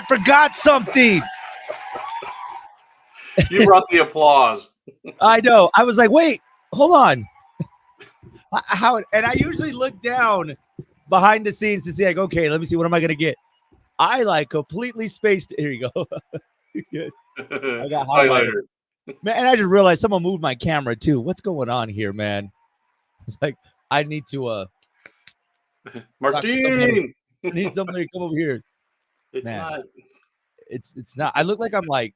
I forgot something. You brought the applause. I know. I was like, wait, hold on. How? And I usually look down behind the scenes to see, like, okay, let me see, what am I gonna get? I like completely spaced. Here you go. Good. I got highlighter. Man, and I just realized someone moved my camera too. What's going on here, man? It's like I need to Martin. I need somebody to come over here. It's Man, not. It's not. I look like I'm like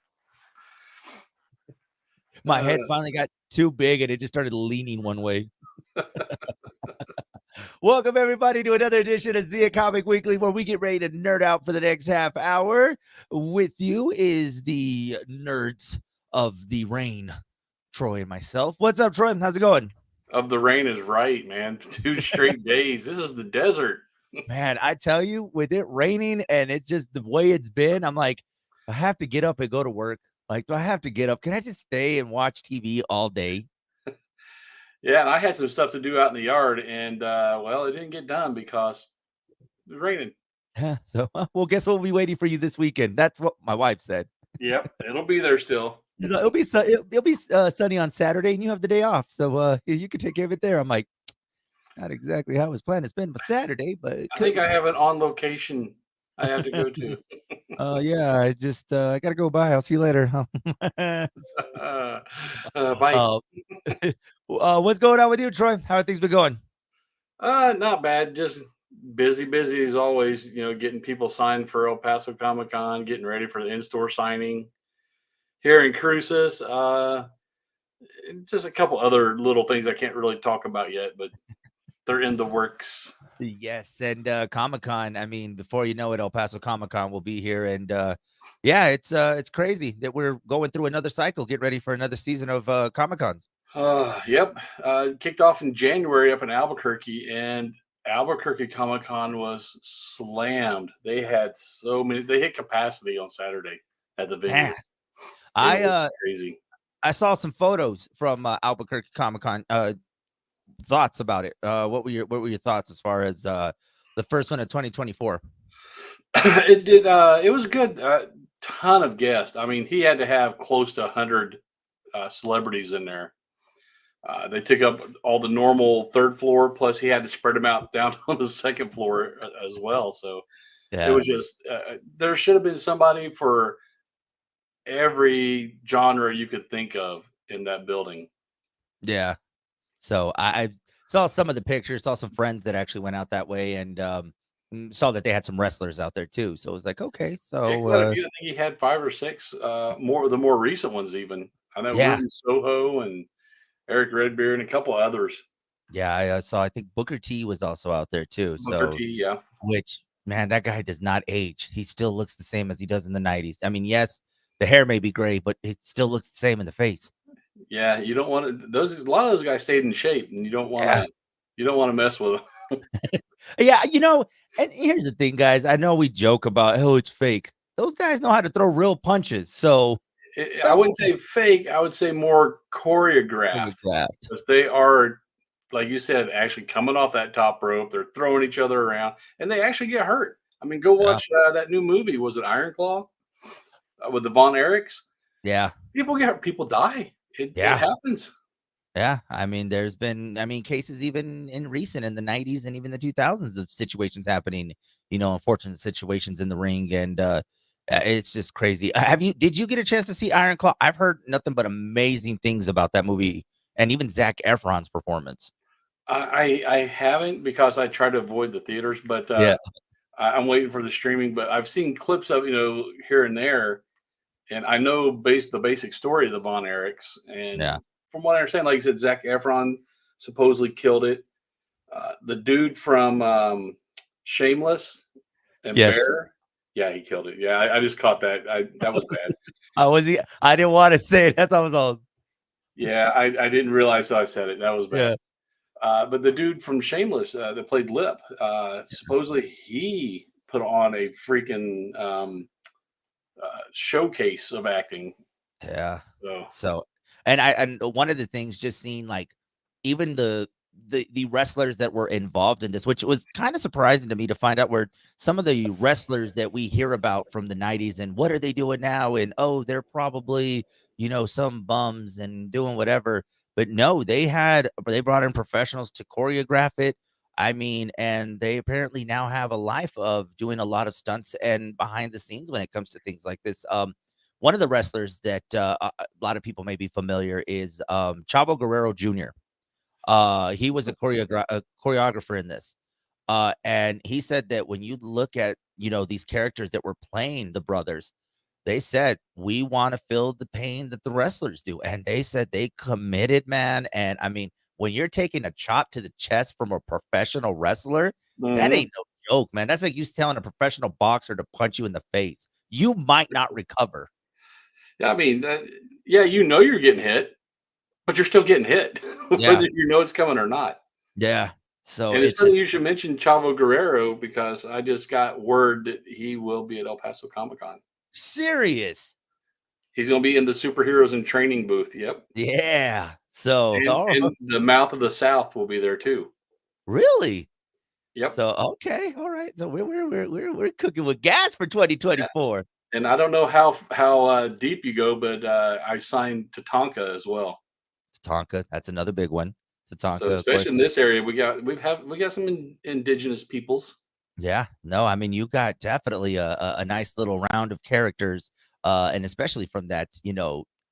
my head finally got too big and it just started leaning one way. Welcome everybody to another edition of Zia Comic Weekly, where we get ready to nerd out for the next half hour. With you is the nerds of the rain, Troy and myself. What's up, Troy? How's it going? Of the rain is right, man. 2 straight days. This is the desert. Man, I tell you, with it raining and it's just the way it's been, I'm like, I have to get up and go to work. Like, do I have to get up? Can I just stay and watch TV all day? Yeah, and I had some stuff to do out in the yard, and well, it didn't get done because it was raining. So, well, guess what? We'll be waiting for you this weekend. That's what my wife said. Yep, it'll be there still. It'll be sunny on Saturday, and you have the day off, so you can take care of it there. I'm like, not exactly how I was planning to spend my Saturday, but I think I have an on location I have to go to. Yeah, I just I gotta go by. I'll see you later. Bye. What's going on with you, Troy? How have things been going? Not bad. Just busy as always. You know, getting people signed for El Paso Comic Con, getting ready for the in-store signing here in Cruces. Just a couple other little things I can't really talk about yet, but they're in the works. Yes, and Comic-Con, I mean, before you know it, El Paso Comic-Con will be here, and yeah, it's crazy that we're going through another cycle. Get ready for another season of Comic-Cons. Yep. Kicked off in January up in Albuquerque, and Albuquerque Comic Con was slammed. They had so many. They hit capacity on Saturday at the venue. Man, it was crazy. I saw some photos from Albuquerque Comic Con. Thoughts about it? What were your thoughts as far as the first one of 2024? It did. It was good. Ton of guests. I mean, he had to have close to 100 celebrities in there. They took up all the normal third floor, plus he had to spread them out down on the second floor as well. So it was just there should have been somebody for every genre you could think of in that building. Yeah. So I saw some of the pictures, saw some friends that actually went out that way, and saw that they had some wrestlers out there too. So it was like, okay, so I think he had 5 or 6 more the more recent ones even. I know Ruben Soho and Eric Redbeard and a couple others. Yeah, I saw. I think Booker T was also out there too. Booker T, yeah. Which, man, that guy does not age. He still looks the same as he does in the 90s. I mean, yes, the hair may be gray, but it still looks the same in the face. Yeah, you don't want to. A lot of those guys stayed in shape, and you don't want to. You don't want to mess with them. Yeah, you know. And here's the thing, guys. I know we joke about, oh, it's fake. Those guys know how to throw real punches. So I wouldn't say fake. I would say more choreographed. Because they are, like you said, actually coming off that top rope. They're throwing each other around, and they actually get hurt. I mean, go watch that new movie. Was it Iron Claw with the Von Erichs? Yeah, people get hurt. People die. It happens. Yeah, I mean, there's been, cases even in the 90s and even the 2000s of situations happening, unfortunate situations in the ring, and it's just crazy. Did you get a chance to see Iron Claw? I've heard nothing but amazing things about that movie, and even Zac Efron's performance. I haven't, because I try to avoid the theaters, but I'm waiting for the streaming. But I've seen clips of here and there, and I know the basic story of the Von Erichs, and from what I understand, like you said, Zac Efron supposedly killed it. The dude from Shameless and Bear, he killed it. Yeah, I just caught that. That was bad. I didn't want to say it. That's how I was all. Yeah, I didn't realize I said it. That was bad. But the dude from Shameless that played Lip, supposedly he put on a freaking showcase of acting. Yeah. So and one of the things, just seeing like even the the wrestlers that were involved in this, which was kind of surprising to me to find out where some of the wrestlers that we hear about from the 90s and what are they doing now? And oh, they're probably, some bums and doing whatever. But no, they brought in professionals to choreograph it. I mean, and they apparently now have a life of doing a lot of stunts and behind the scenes when it comes to things like this. One of the wrestlers that a lot of people may be familiar is Chavo Guerrero Jr. He was a choreographer in this. And he said that when you look at, these characters that were playing the brothers, they said, we want to feel the pain that the wrestlers do. And they said they committed, man. And I mean, when you're taking a chop to the chest from a professional wrestler, that Mm-hmm. ain't no joke, man. That's like you telling a professional boxer to punch you in the face. You might not recover. Yeah, I mean, yeah, you're getting hit, but you're still getting hit, Yeah. whether you know it's coming or not. Yeah. So And it's it's funny just you should mention Chavo Guerrero because I just got word that he will be at El Paso Comic Con. serious. He's going to be in the superheroes in training booth. Yep. Yeah. So, And the Mouth of the South will be there too. really? Yep. So, okay, all right. So we're cooking with gas for Yeah. 2024. And I don't know how deep you go, but I signed Tatanka as well. Tatanka, that's another big one. So Tatanka, of especially in course. this area, we got some indigenous peoples. Yeah. No, I mean, you got definitely a nice little round of characters, and especially from that,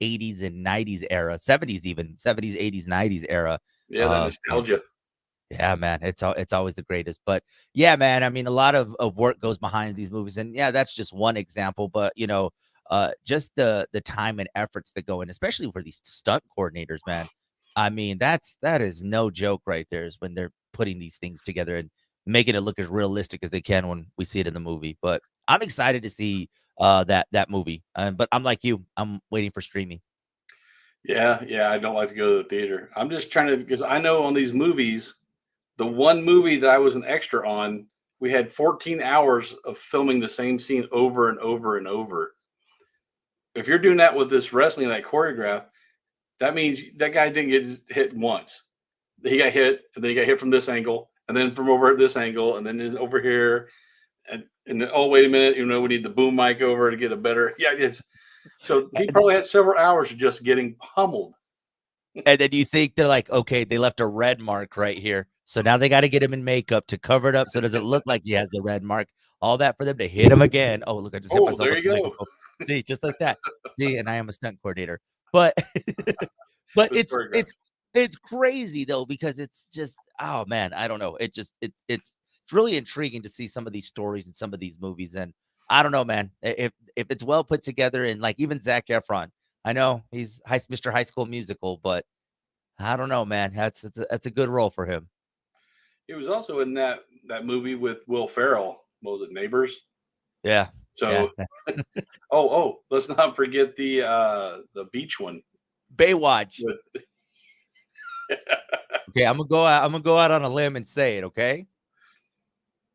80s and 90s era, 70s even, 70s, 80s, 90s era. Yeah, that Man, nostalgia. yeah, man, it's always the greatest. But yeah, man, I mean, a lot of work goes behind these movies, and yeah, that's just one example. But just the time and efforts that go in, especially for these stunt coordinators, man. I mean, that is no joke right there. Is when they're putting these things together and making it look as realistic as they can when we see it in the movie. But I'm excited to see that movie. But I'm like you, I'm waiting for streaming. Yeah, yeah. I don't like to go to the theater. I'm just trying to because I know on these movies, the one movie that I was an extra on, we had 14 hours of filming the same scene over and over and over. If you're doing that with this wrestling, that choreograph, that means that guy didn't get hit once. He got hit, and then he got hit from this angle, and then from over at this angle, and then over here, and then, oh wait a minute, we need the boom mic over to get a better. Yeah, it's so he probably had several hours of just getting pummeled. And then you think they're like, okay, they left a red mark right here. So now they got to get him in makeup to cover it up so it doesn't look like he has the red mark. All that for them to hit him again. Oh, look, I just hit Oh, myself there with you the go. microphone. See, just like that. See, and I am a stunt coordinator. But but With it's choreographed. it's crazy though, because it's just, oh man, I don't know. It's really intriguing to see some of these stories and some of these movies. And I don't know, man. If it's well put together, and like even Zac Efron, I know he's Mr. High School Musical, but I don't know, man. That's a good role for him. He was also in that movie with Will Ferrell. What was it, Neighbors? Yeah. Yeah. So, let's not forget the beach one. Baywatch. With, Okay, I'm gonna go out on a limb and say it, okay?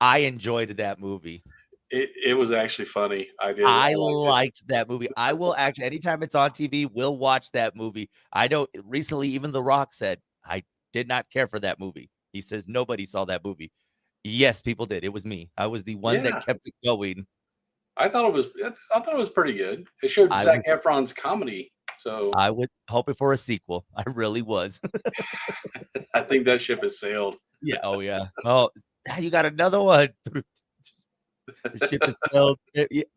I enjoyed that movie. it was actually funny. I did. I I liked it. liked that movie. I will actually anytime it's on TV, we'll watch that movie. I know recently even The Rock said, "I did not care for that movie." He says, "Nobody saw that movie." Yes, people did. It was me. I was the one that Yeah, kept it going. I thought it was pretty good. It showed I Zac was Efron's comedy, so I was hoping for a sequel. I really was. I think that ship has sailed. Yeah. Oh, yeah. Oh, you got another one. The ship is sailed.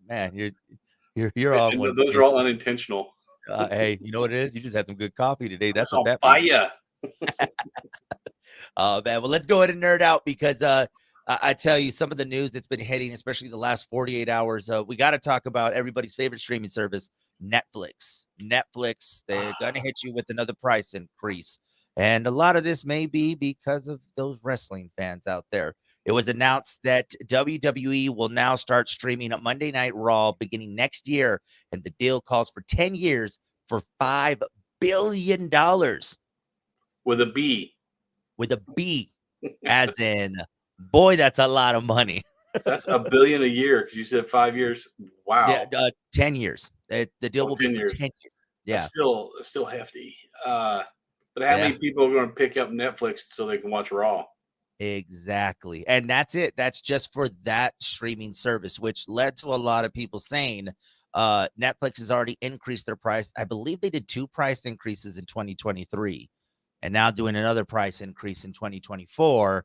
Man, you're on And one those are today. all unintentional. Hey, you know what it is? You just had some good coffee today. That's what I'll that buy means. ya. Oh man, well let's go ahead and nerd out because I tell you some of the news that's been hitting, especially the last 48 hours. We got to talk about everybody's favorite streaming service, Netflix. Netflix, they're gonna hit you with another price increase, and a lot of this may be because of those wrestling fans out there. It was announced that WWE will now start streaming a Monday Night Raw beginning next year, and the deal calls for 10 years for $5 billion With a B. with a B, as in, boy, that's a lot of money. That's $1 billion a year because you said 5 years. Yeah, Wow. 10 years. The deal Oh, will be 10 for years. 10 years. That's Yeah. still hefty. But how many people are going to pick up Netflix so they can watch Raw? Exactly. And that's it. That's just for that streaming service, which led to a lot of people saying Netflix has already increased their price. I believe they did 2 price increases in 2023 and now doing another price increase in 2024.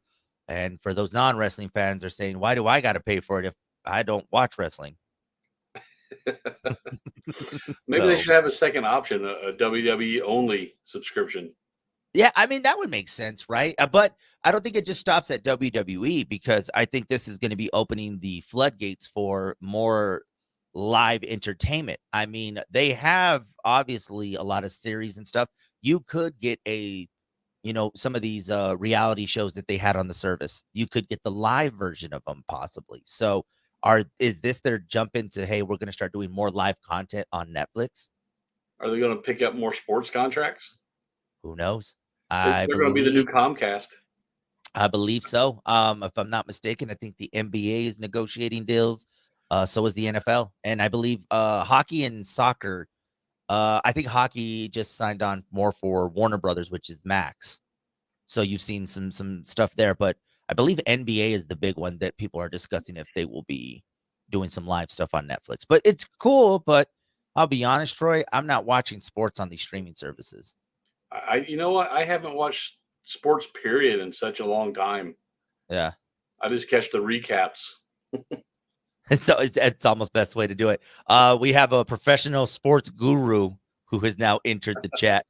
And for those non-wrestling fans, are saying, why do I got to pay for it if I don't watch wrestling? Maybe they should have a second option, a WWE only subscription. Yeah, I mean, that would make sense, right? But I don't think it just stops at WWE because I think this is going to be opening the floodgates for more live entertainment. I mean, they have obviously a lot of series and stuff. You could get some of these reality shows that they had on the service. You could get the live version of them possibly. So, is this their jump into, hey, we're going to start doing more live content on Netflix? Are they going to pick up more sports contracts? Who knows? They're going to be the new Comcast. I believe so. If I'm not mistaken, I think the NBA is negotiating deals. So is the NFL, and I believe hockey and soccer. I think hockey just signed on more for Warner Brothers, which is Max. So you've seen some stuff there, but I believe NBA is the big one that people are discussing if they will be doing some live stuff on Netflix. But it's cool. But I'll be honest, Troy, I'm not watching sports on these streaming services. You know what? I haven't watched sports period in such a long time. Yeah. I just catch the recaps. So it's almost best way to do it. We have a professional sports guru who has now entered the chat.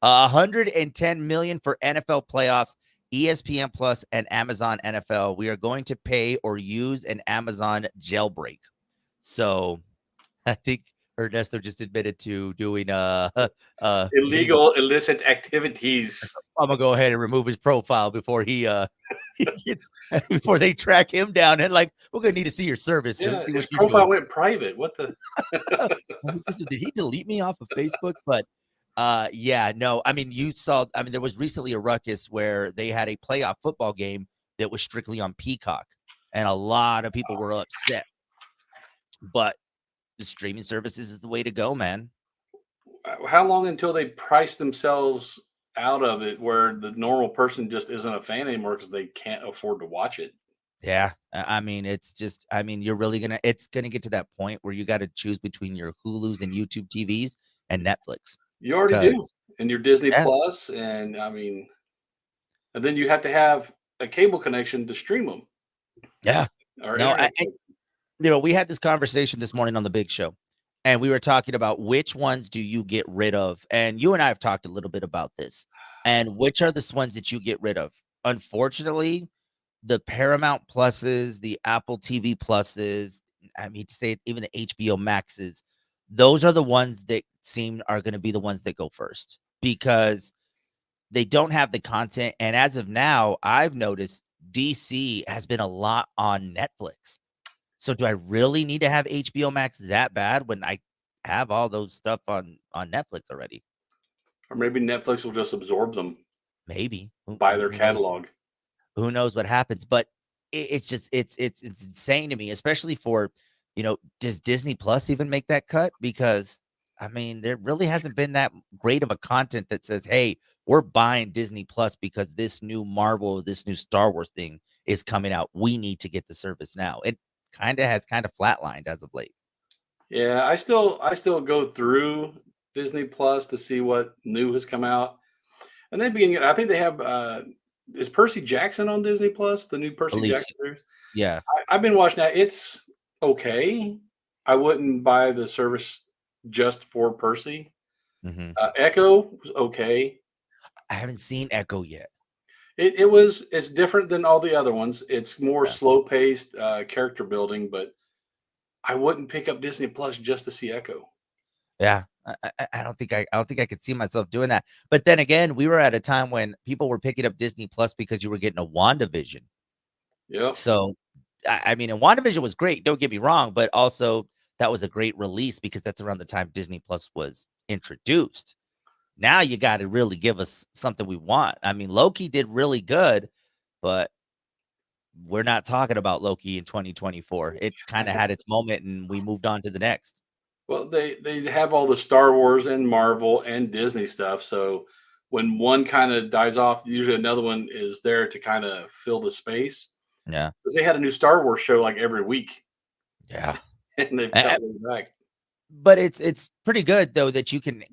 110 million for NFL playoffs, ESPN Plus, and Amazon NFL. We are going to pay or use an Amazon jailbreak. So I think Ernesto just admitted to doing illegal, illicit activities. I'm gonna go ahead and remove his profile before he before they track him down and like we're gonna need to see your service. Yeah, See his what profile went private. What the? Did he delete me off of Facebook? But yeah, no. I mean, there was recently a ruckus where they had a playoff football game that was strictly on Peacock, and a lot of people were upset. But the streaming services is the way to go, man. How long until they price themselves out of it where the normal person just isn't a fan anymore because they can't afford to watch it? Yeah. I mean, it's it's gonna get to that point where you got to choose between your Hulus and YouTube TVs and Netflix. You already do. And your Disney Yeah. Plus, and I mean, and then you have to have a cable connection to stream them. Yeah. Or No, we had this conversation this morning on the big show, and we were talking about which ones do you get rid of? And you and I have talked a little bit about this, and which are the ones that you get rid of? Unfortunately, the Paramount Pluses, the Apple TV Pluses, I mean to say it, even the HBO Maxes, those are the ones that are going to be the ones that go first because they don't have the content. And as of now, I've noticed DC has been a lot on Netflix. So do I really need to have HBO Max that bad when I have all those stuff on Netflix already? Or maybe Netflix will just absorb them. Maybe. Buy their catalog. Who knows what happens? But it's insane to me, especially for, does Disney Plus even make that cut? Because I mean, there really hasn't been that great of a content that says, hey, we're buying Disney Plus because this new Marvel, this new Star Wars thing is coming out. We need to get the service now. It has flatlined as of late. Yeah, I still go through Disney Plus to see what new has come out. And then I think they have is Percy Jackson on Disney Plus, the new Percy Jackson series? Yeah. I've been watching that. It's okay. I wouldn't buy the service just for Percy. Mm-hmm. Echo was okay. I haven't seen Echo yet. It's different than all the other ones. It's more slow paced character building, but I wouldn't pick up Disney Plus just to see Echo. Yeah, I don't think I could see myself doing that. But then again, we were at a time when people were picking up Disney Plus because you were getting a WandaVision. Yeah. So, I mean, and WandaVision was great. Don't get me wrong, but also that was a great release because that's around the time Disney Plus was introduced. Now you got to really give us something we want. I mean, Loki did really good, but we're not talking about Loki in 2024. It kind of had its moment, and we moved on to the next. Well, they have all the Star Wars and Marvel and Disney stuff. So when one kind of dies off, usually another one is there to kind of fill the space. Yeah. Because they had a new Star Wars show like every week, Yeah. and they've A- cut those back. but it's pretty good though that you can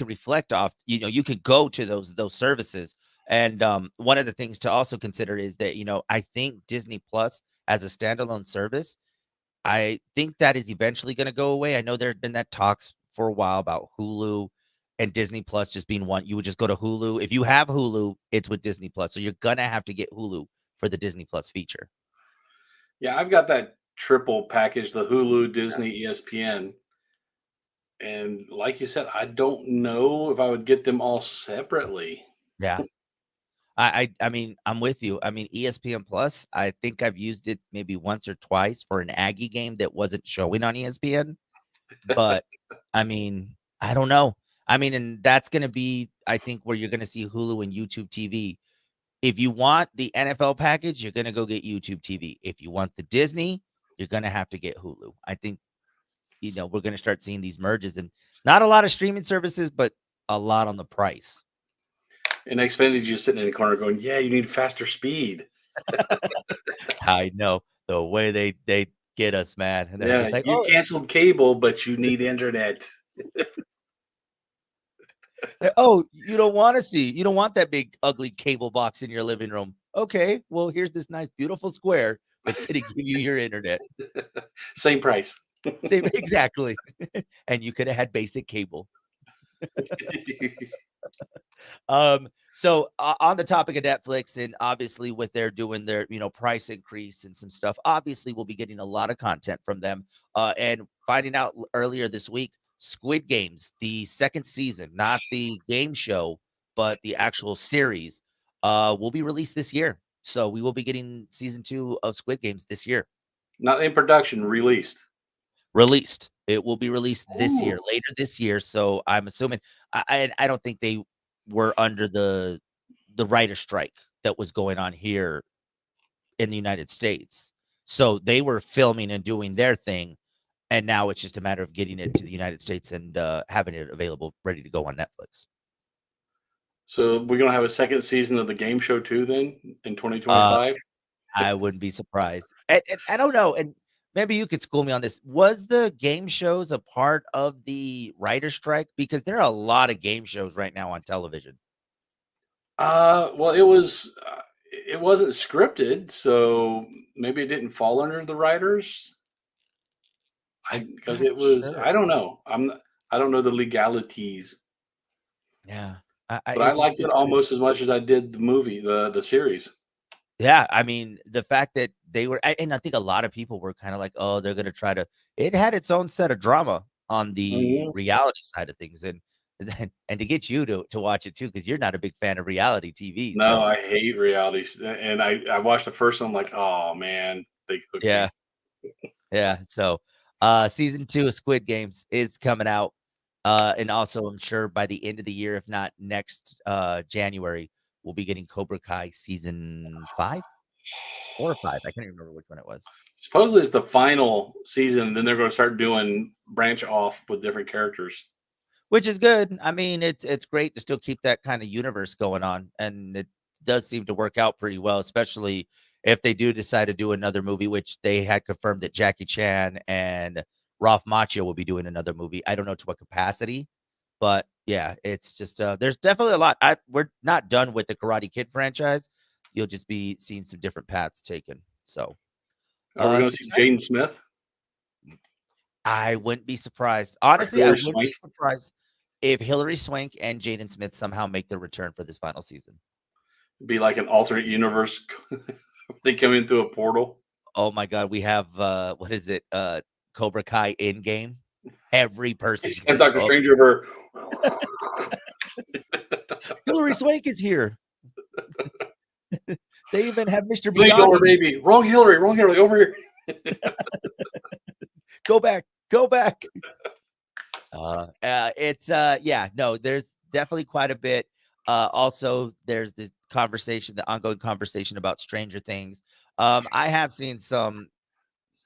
reflect off, you could go to those services. And one of the things to also consider is that, I think Disney Plus as a standalone service, I think that is eventually going to go away. I know there had been that talks for a while about Hulu and Disney Plus just being one. You would just go to Hulu. If you have Hulu, it's with Disney Plus. So you're going to have to get Hulu for the Disney Plus feature. Yeah, I've got that triple package, the Hulu, Disney, ESPN. And like you said, I don't know if I would get them all separately. Yeah. I mean, I'm with you. I mean, ESPN Plus, I think I've used it maybe once or twice for an Aggie game that wasn't showing on ESPN. But I mean, I don't know. I mean, and that's gonna be, I think, where you're gonna see Hulu and YouTube TV. If you want the NFL package, you're gonna go get YouTube TV. If you want the Disney, you're gonna have to get Hulu. I think, we're gonna start seeing these merges, and not a lot of streaming services, but a lot on the price. And Xfinity just sitting in the corner going, "Yeah, you need faster speed. I know the way they get us, man, and they're Yeah, just like, you "Oh, canceled cable, but you need internet." you don't want to see, you don't want that big ugly cable box in your living room. Okay, well, here's this nice, beautiful square that's gonna give you your internet." Same price. Same, exactly, and you could have had basic cable. So on the topic of Netflix, and obviously with their doing their, price increase and some stuff, obviously we'll be getting a lot of content from them. And finding out earlier this week, Squid Games, the second season, not the game show, but the actual series, will be released this year. So we will be getting season 2 of Squid Games this year. Not in production, released. Released. It will be released this Ooh. year, later this year. So I'm assuming, I don't think they were under the writer strike that was going on here in the United States. So they were filming and doing their thing, and now it's just a matter of getting it to the United States and having it available, ready to go on Netflix. So we're gonna have a second season of the game show too then in Uh, 2025? I wouldn't be surprised. And I don't know, and maybe you could school me on this. Was the game shows a part of the writer strike? Because there are a lot of game shows right now on television. Well, it wasn't scripted, so maybe it didn't fall under the writers. I I'm because not it was sure. I don't know. I don't know the legalities, Yeah, but I it's just liked it it's good. almost as much as I did the movie, the series. Yeah, I mean, the fact that they were, and I think a lot of people were kind of like, "Oh, they're gonna try to." It had its own set of drama on the Mhm. reality side of things, and to get you to watch it too, because you're not a big fan of reality TV. No, So I hate realities, and I watched the first one, I'm like, "Oh, man, they hooked yeah, me." yeah. So season 2 of Squid Games is coming out, and also I'm sure by the end of the year, if not next January, we'll be getting Cobra Kai season 5, 4 or 5. I can't even remember which one it was. Supposedly, it's the final season, then they're gonna start doing branch off with different characters. Which is good. I mean, it's great to still keep that kinda universe going on, and it does seem to work out pretty well, especially if they do decide to do another movie, which they had confirmed that Jackie Chan and Ralph Macchio will be doing another movie. I don't know to what capacity, but yeah, it's just, there's definitely a lot. We're not done with the Karate Kid franchise. You'll just be seeing some different paths taken. So, Are we gonna it's see exciting. Jaden Smith I wouldn't be surprised. or Honestly, I Hilary wouldn't be Swank? surprised if Hilary Swank and Jaden Smith somehow make their return for this final season. Be like an alternate universe. They come in through a portal. Oh my god, we have, what is it? Cobra Kai in game. Every person's And gonna Doctor show up. Strange over. Hilary Swank is here. They even have Mr. Mayflower Miyagi. baby. Wrong Hillary, over here. Go back, go back. It's yeah, no, there's definitely quite a bit. Also, there's this conversation, the ongoing conversation about Stranger Things. I have seen some,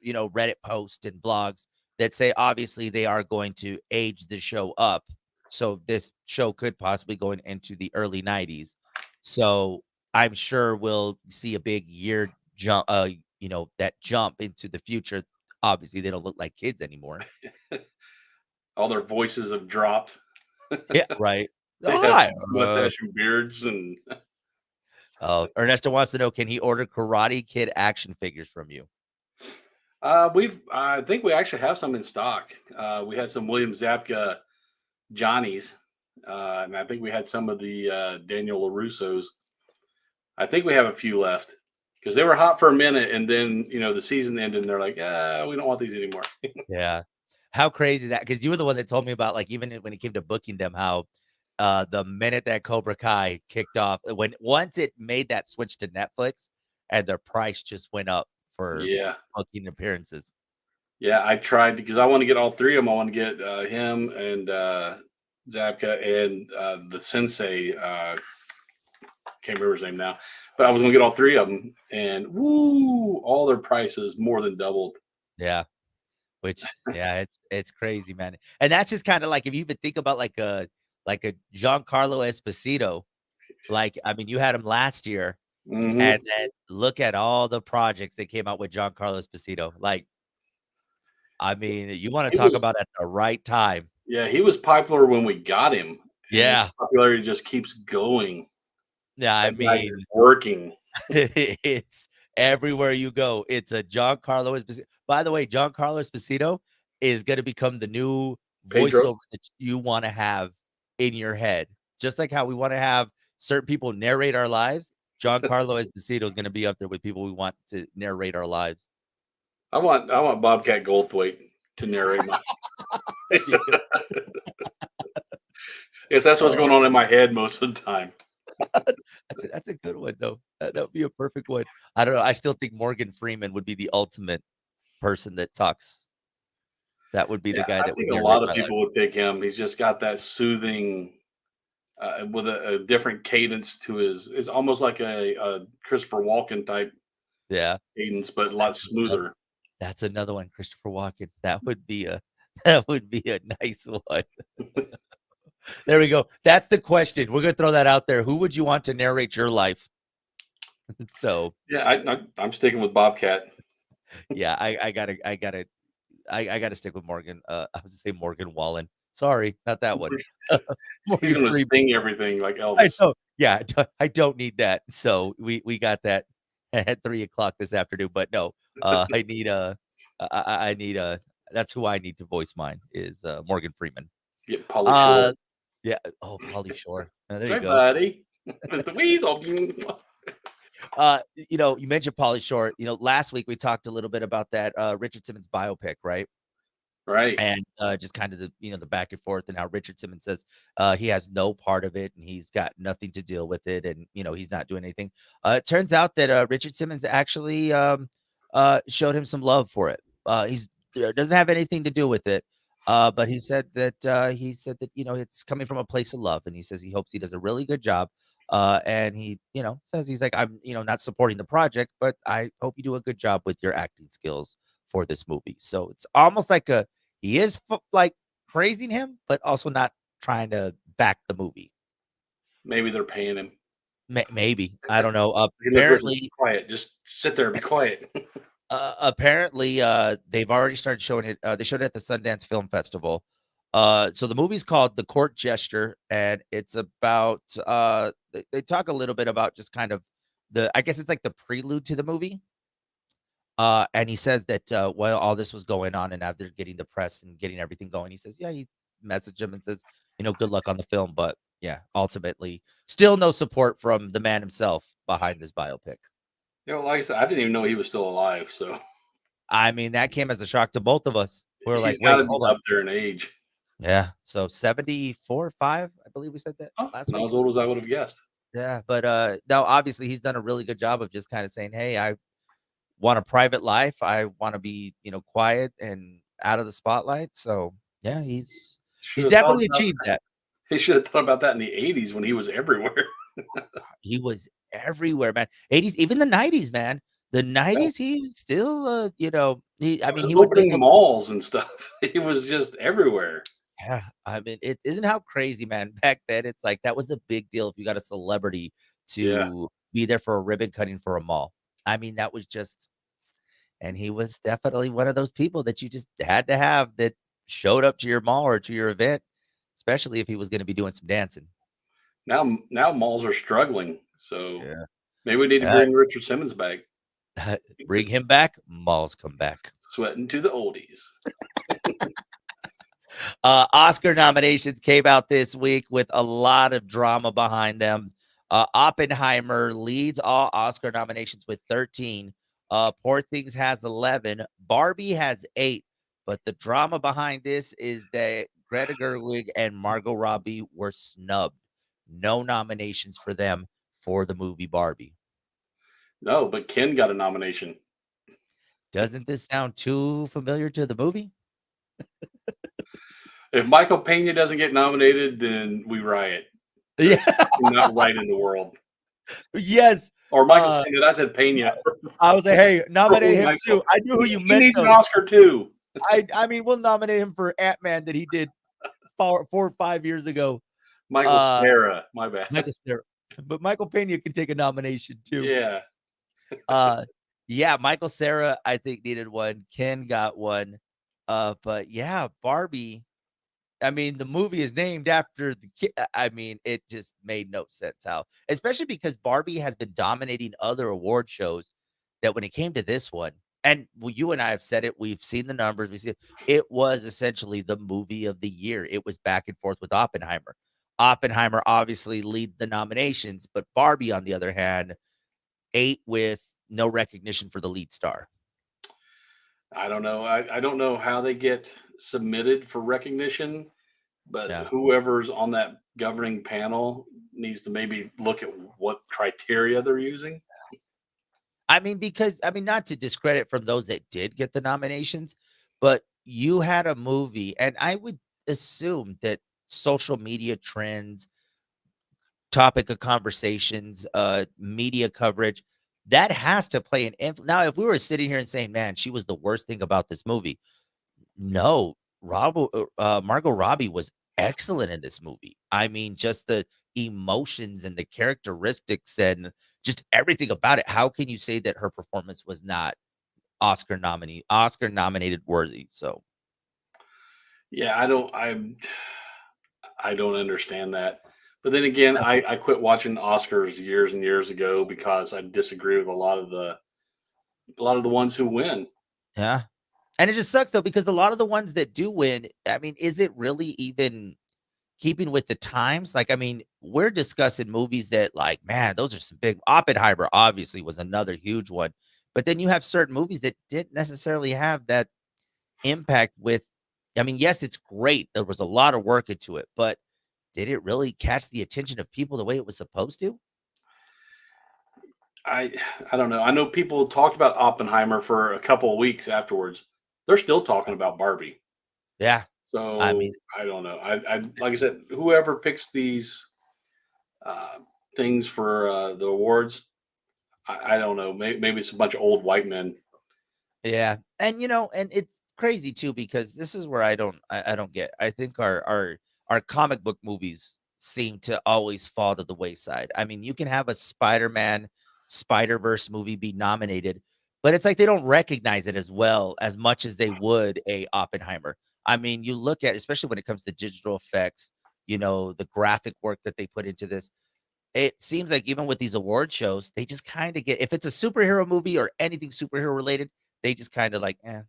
Reddit posts and blogs that say obviously they are going to age the show up. So this show could possibly go into the early 90s. So I'm sure we'll see a big year jump, that jump into the future. Obviously, they don't look like kids anymore. All their voices have dropped. Yeah, right. They have Hi. mustache and beards, and Ernesto wants to know, can he order Karate Kid action figures from you? I think we actually have some in stock. We had some William Zabka Johnnies, and I think we had some of the Daniel LaRusso's. I think we have a few left because they were hot for a minute, and then the season ended, and they're like, we don't want these anymore. Yeah. How crazy is that? Because you were the one that told me about, like, even when it came to booking them, how the minute that Cobra Kai kicked off, once it made that switch to Netflix, and their price just went up for Yeah, booking appearances. yeah. I tried because I want to get all three of them. I want to get him and Zabka and the Sensei. Can't remember his name now, but I was going to get all three of them, and woo, all their prices more than doubled. Yeah. Which, yeah, it's crazy, man. And that's just kind of like, if you even think about like a Giancarlo Esposito, like, I mean, you had him last year, Hmm. and then look at all the projects that came out with Giancarlo Esposito. Like, I mean, you want to He talk was, about at the right time. yeah, he was popular when we got him, and his Yeah. popularity just keeps going. Yeah, I That guy is mean, working. it's everywhere you go. It's a Giancarlo Esposito. By the way, Giancarlo Esposito is gonna become the new Pedro. voiceover that you wanna have in your head. Just like how we wanna have certain people narrate our lives, Giancarlo Esposito is gonna be up there with people we want to narrate our lives. I want Bobcat Goldthwait to narrate my. Yeah. Yes, that's what's going Oh, on in my head most of the time. that's a good one, though. That would be a perfect one. I don't know, I still think Morgan Freeman would be the ultimate person that talks. That would be the Yeah, guy I that would think a narrate lot of my life. people would pick him. He's just got that soothing, with a different cadence to his. It's almost like a Christopher Walken type Yeah. cadence, but a lot That's another smoother. that's another one, Christopher Walken. That would be a that would be a nice one. There we go. That's the question. We're gonna throw that out there. Who would you want to narrate your life? So, Yeah, I'm sticking with Bobcat. yeah, I gotta stick with Morgan. I was gonna say Morgan Wallen. Sorry, not that one. He's Morgan going to Freeman. sing everything like I Elvis. don't yeah, I don't need that. So we got that at 3 o'clock this afternoon, but no, I need a I need a that's who I need to voice mine is, Morgan Freeman. Get Polly Shore. Uh, yeah, oh, Pauly Shore. There That's you right, go. buddy. It's the weasel. You mentioned Pauly Shore. Last week we talked a little bit about that, Richard Simmons biopic, right? Right. And, just kind of the back and forth and how Richard Simmons says, he has no part of it and he's got nothing to deal with it and, he's not doing anything. It turns out that, Richard Simmons actually, showed him some love for it. He's doesn't have anything to do with it. But he said that, it's coming from a place of love, and he says he hopes he does a really good job. And he, says he's like, I'm, not supporting the project, but I hope you do a good job with your acting skills for this movie. So it's almost like he is like praising him, but also not trying to back the movie. Maybe they're paying him. Maybe, I don't know. Hey, look, Richard, be quiet. Just sit there. Be quiet. They've already started showing it. They showed it at the Sundance Film Festival. So the movie's called The Court Gesture, and it's about they talk a little bit about just kind of I guess it's like the prelude to the movie. And he says that while all this was going on, and after getting the press and getting everything going, he says, yeah, he messaged him and says, good luck on the film, but yeah, ultimately, still no support from the man himself behind this biopic. Like I said, I didn't even know he was still alive. So I mean, that came as a shock to both of us. We are like, he's got wait, to be hold on. up there in age. Yeah. So 74, 5, I believe we said that Oh, last not week. as old as I would have guessed. Yeah. But now obviously he's done a really good job of just kind of saying, hey, I want a private life. I want to be, quiet and out of the spotlight. So yeah, he's Should have thought definitely about. achieved that. He should have thought about that in the '80s when he was everywhere. He was everywhere, man. 80s, even the 90s, man. The 90s, he was still, I mean, he would make Opening a malls and stuff. He was just everywhere. yeah, I mean, it isn't how crazy, man. Back then, it's like that was a big deal if you got a celebrity Yeah. to be there for a ribbon cutting for a mall. I mean, that was just and he was definitely one of those people that you just had to have that showed up to your mall or to your event, especially if he was gonna be doing some dancing. Now malls are struggling. So Yeah. maybe we need to Uh, bring Richard Simmons back. bring him back, malls come back. Sweating to the oldies. Oscar nominations came out this week with a lot of drama behind them. Oppenheimer leads all Oscar nominations with 13. Poor Things has 11. Barbie has 8. But the drama behind this is that Greta Gerwig and Margot Robbie were snubbed. No nominations for them for the movie Barbie. No, but Ken got a nomination. Doesn't this sound too familiar to the movie? If Michael Pena doesn't get nominated, then we riot. Yeah. There's something not right in the world. Yes. Or Michael Pena. I said Pena. I was like, hey, nominate him Michael. too. I knew who you He meant needs an though. Oscar too. I mean, we'll nominate him for Ant-Man that he did 4 or 5 years ago. Michael Cera. My bad. Michael Cera. But Michael Pena can take a nomination too. Yeah. Yeah, Michael Cera, I think, needed one. Ken got one. But yeah, Barbie. I mean, the movie is named after the kid. I mean, it just made no sense how, especially because Barbie has been dominating other award shows that when it came to this one, and well, you and I have said it, we've seen the numbers, we see it was essentially the movie of the year. It was back and forth with Oppenheimer. Oppenheimer obviously leads the nominations, but Barbie, on the other hand, ate with no recognition for the lead star. I don't know. I don't know how they get submitted for recognition, but Yeah. whoever's on that governing panel needs to maybe look at what criteria they're using. I mean, because I mean, not to discredit from those that did get the nominations, but you had a movie, and I would assume that social media trends, topic of conversations, media coverage, that has to play an influence. Now, if we were sitting here and saying, "Man, she was the worst thing about this movie," no, Margot Robbie was excellent in this movie. I mean, just the emotions and the characteristics and just everything about it. How can you say that her performance was not Oscar nominated worthy? So, Yeah, I don't understand that. But then again, I quit watching Oscars years and years ago because I disagree with a lot of the ones who win. yeah. And it just sucks though, because a lot of the ones that do win, I mean, is it really even keeping with the times? Like, I mean, we're discussing movies that, like, man, those are some big. Oppenheimer obviously was another huge one, but then you have certain movies that didn't necessarily have that impact with. I mean, yes, it's great. There was a lot of work into it, but did it really catch the attention of people the way it was supposed to? I I don't know. I know people talked about Oppenheimer for a couple of weeks afterwards. They're still talking about Barbie. Yeah. I So mean, I don't know. I like I said, whoever picks these uh, things for the awards, I don't know. Maybe it's a bunch of old white men. yeah, and, and it's crazy too because this is where I don't get. I think our comic book movies seem to always fall to the wayside. I mean, you can have a Spider-Man Spider-Verse movie be nominated, but it's like they don't recognize it as well as much as they would a Oppenheimer. I mean, you look at especially when it comes to digital effects, the graphic work that they put into this. It seems like even with these award shows, they just kinda get if it's a superhero movie or anything superhero related, they just kinda like, "Eh,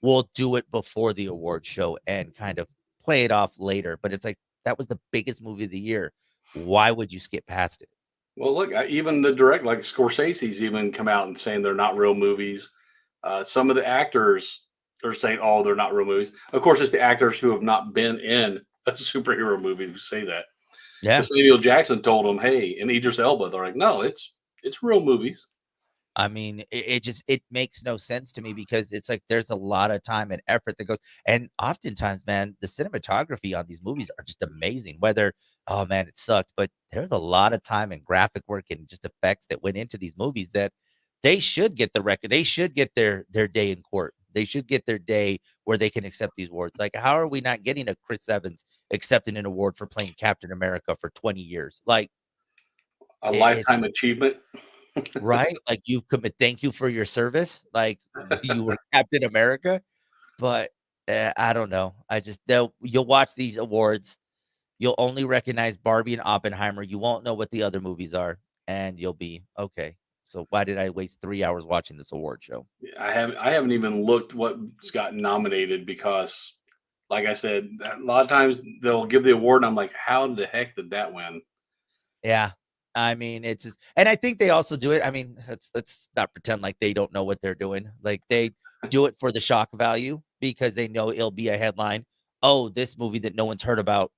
we'll do it before the award show and kind of play it off later," but it's like, that was the biggest movie of the year. Why would you skip past it? Well, look, even the direct, like Scorsese's, even come out and saying they're not real movies. Some of the actors are saying, "Oh, they're not real movies." Of course, it's the actors who have not been in a superhero movie who say that. Yeah. Because Samuel Jackson told them, "Hey," and Idris Elba, they're like, "No, it's real movies." I mean, it makes no sense to me because it's like there's a lot of time and effort that goes and oftentimes, man, the cinematography on these movies are just amazing. Whether, oh man, it sucked, but there's a lot of time and graphic work and just effects that went into these movies that they should get the record. They should get their day in court. They should get their day where they can accept these awards. Like, how are we not getting a Chris Evans accepting an award for playing Captain America for 20 years? Like, A it's lifetime just achievement. right. Like, you've commit. Thank you for your service. Like, you were Captain America. But I don't know. You'll watch these awards. You'll only recognize Barbie and Oppenheimer. You won't know what the other movies are, and you'll be okay. So why did I waste 3 hours watching this award show? I haven't even looked what's gotten nominated because, like I said, a lot of times they'll give the award and I'm like, how the heck did that win? Yeah. I mean, it's just, and I think they also do it. I mean, let's not pretend like they don't know what they're doing. Like, they do it for the shock value because they know it'll be a headline. Oh, this movie that no one's heard about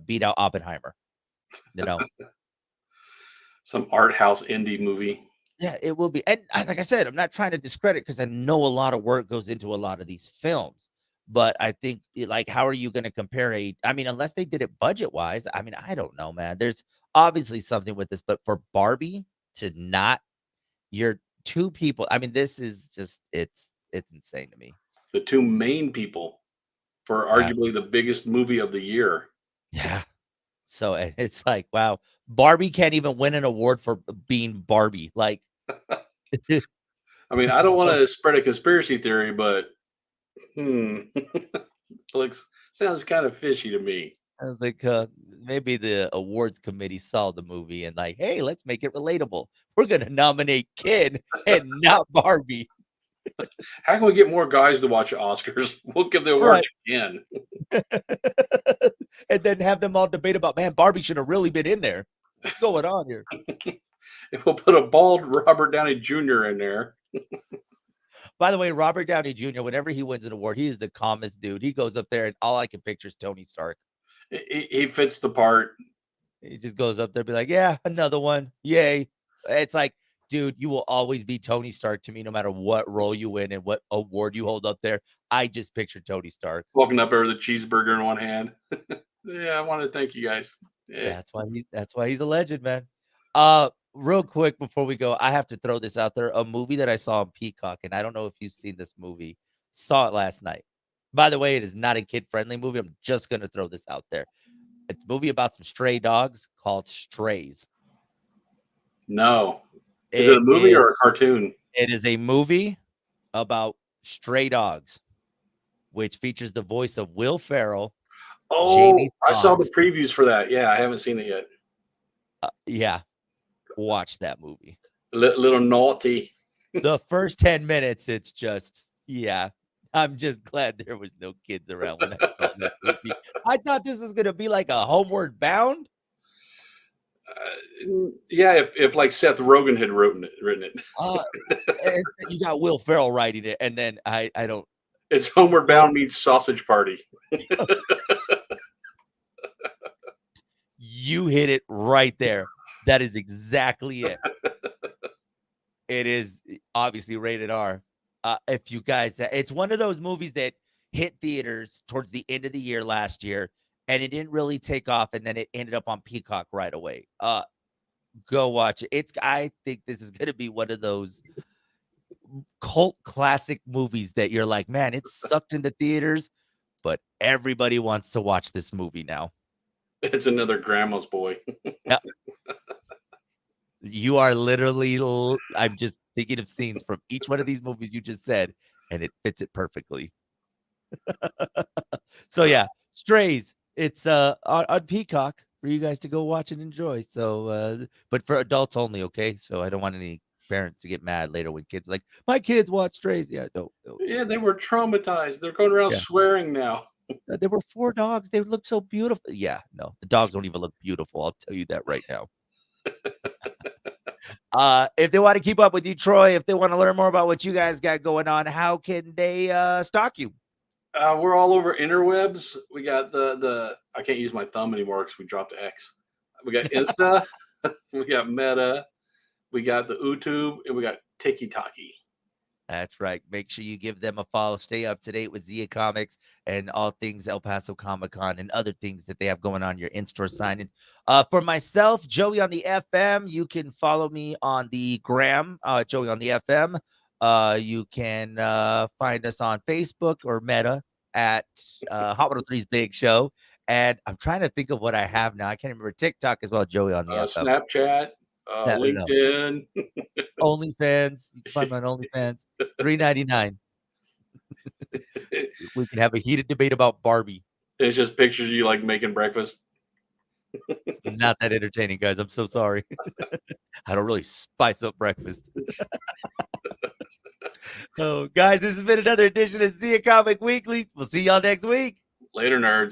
beat out Oppenheimer. You know, Some art house indie movie. yeah, it will be. And like I said, I'm not trying to discredit because I know a lot of work goes into a lot of these films. But I think, like, how are you going to compare I mean, unless they did it budget wise, I mean, I don't know, man. There's obviously something with this, but for Barbie to not, you're two people. I mean, this is just, it's insane to me. The two main people for Yeah. arguably the biggest movie of the year. Yeah. So it's like, wow, Barbie can't even win an award for being Barbie. Like, I mean, I don't want so to spread a conspiracy theory, but looks sounds kind of fishy to me. I was like, maybe the awards committee saw the movie and like, hey, let's make it relatable. We're gonna nominate Ken and not Barbie. How can we get more guys to watch Oscars? We'll give the award Right. to Ken. And then have them all debate about, man, Barbie should have really been in there. What's going on here? If we'll put a bald Robert Downey Jr. in there. By the way, Robert Downey Jr., whenever he wins an award, he is the calmest dude. He goes up there and all I can picture is Tony Stark. He fits the part. He just goes up there and be like, yeah, another one. Yay. It's like, dude, you will always be Tony Stark to me, no matter what role you win and what award you hold up there. I just picture Tony Stark. Walking up there with a cheeseburger in one hand. Yeah, I want to thank you guys. Yeah. That's why he's a legend, man. Real quick before we go, I have to throw this out there. A movie that I saw on Peacock, and I don't know if you've seen this movie. Saw it last night. By the way, it is not a kid-friendly movie. I'm just gonna throw this out there. It's a movie about some stray dogs called Strays. No. Is it a It movie or a is cartoon? it is a movie about stray dogs, which features the voice of Will Ferrell, Oh, Jamie I saw the Foxx. previews for that. Yeah, I haven't seen it yet. Yeah, watch that movie. Little naughty. The first 10 minutes, it's just, yeah. I'm just glad there was no kids around when I saw that movie. I thought this was gonna be like a Homeward Bound. Yeah, if like Seth Rogen had written it. And you got Will Ferrell writing it, and then I don't. It's Homeward Bound meets Sausage Party. You hit it right there. That is exactly it. It is obviously rated R. If you guys, it's one of those movies that hit theaters towards the end of the year last year, and it didn't really take off, and then it ended up on Peacock right away. Go watch it. I think this is gonna be one of those cult classic movies that you're like, man, it's sucked into theaters, but everybody wants to watch this movie now. It's another grandma's boy. Yeah. You are literally, I'm just thinking of scenes from each one of these movies you just said, and it fits it perfectly. So yeah, Strays. It's on Peacock for you guys to go watch and enjoy. So but for adults only, okay? So I don't want any parents to get mad later when kids are like, my kids watch Strays. Yeah, don't. Yeah, they were traumatized. They're going around Yeah. swearing now. There were 4 dogs. They look so beautiful. Yeah, no, the dogs don't even look beautiful. I'll tell you that right now. If they want to keep up with you, Troy, if they want to learn more about what you guys got going on, how can they stalk you? We're all over interwebs. We got the I can't use my thumb anymore because we dropped X. We got Insta, we got Meta, we got the YouTube, and we got TikTok. That's right. Make sure you give them a follow. Stay up to date with Zia Comics and all things El Paso Comic Con and other things that they have going on, your in-store signings. For myself, Joey on the FM, you can follow me on the gram, Joey on the FM. You can find us on Facebook or Meta at Hot 103's Big Show. And I'm trying to think of what I have now. I can't remember. TikTok as well, Joey, on the FF. Snapchat, No. LinkedIn. OnlyFans. You can find me on OnlyFans. $3.99. We can have a heated debate about Barbie. It's just pictures of you like making breakfast. It's not that entertaining, guys. I'm so sorry. I don't really spice up breakfast. So, guys, this has been another edition of Zia Comic Weekly. We'll see y'all next week. Later, nerds.